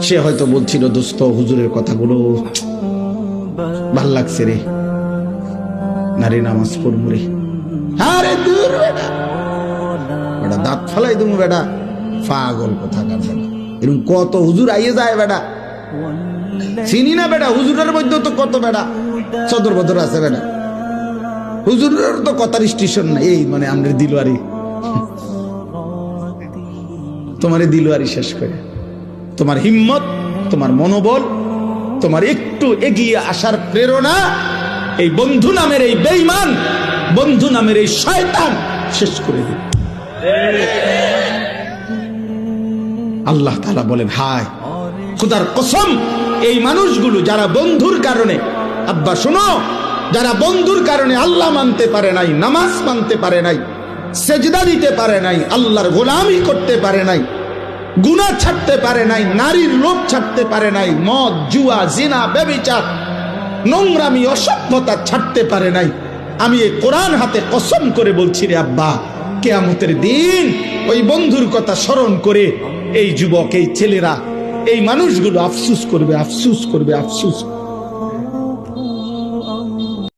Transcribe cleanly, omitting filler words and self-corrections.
সে হয়তো বলছিল, দোস্ত হুজুরের কথাগুলো ভাল লাগছে রে, নারী নামাজ পড়বো রে। আরে দূর বেটা, বেটা দাঁত ফালাই তুমি বেটা, পাগল কোথাকার বেটা। এরকম কত হুজুর আইয়ে যায় বেটা, চিনি না বেটা। হুজুরের মধ্যে তো কত বেটা সদর বদর আছে বেটা, হুজুরের তো কথার স্টেশন নাই। এই মানে আমরা দিলওয়ারি, তোমার দিলওয়ারি শেষ করে তোমার হিম্মত, তোমার মনোবল, তোমার একটু এগিয়ে আসার প্রেরণা এই বন্ধু নামের এই বেঈমান, বন্ধু নামের এই শয়তান শেষ করে দিবে। আল্লাহ তাআলা বলেন, হায় খোদার কসম, এই মানুষগুলো যারা বন্ধুর কারণে, আব্বা শোনো, যারা বন্ধুর কারণে আল্লাহ মানতে পারে নাই, নামাজ মানতে পারে নাই, সেজদা দিতে পারে নাই, আল্লাহর গোলামি করতে পারে নাই, গুনাহ ছাড়তে পারে নাই, নারীর লোভ ছাড়তে পারে নাই, মদ জুয়া জিনা ব্যভিচার নোংরামি অসভ্যতা ছাড়তে পারে নাই, আমি এই কোরআন হাতে কসম করে বলছি রে আব্বা, কিয়ামতের দিন ওই বন্ধুর কথা স্মরণ করে এই যুবক, এই ছেলেরা, এই মানুষগুলো আফসোস করবে, আফসোস করবে, আফসোস।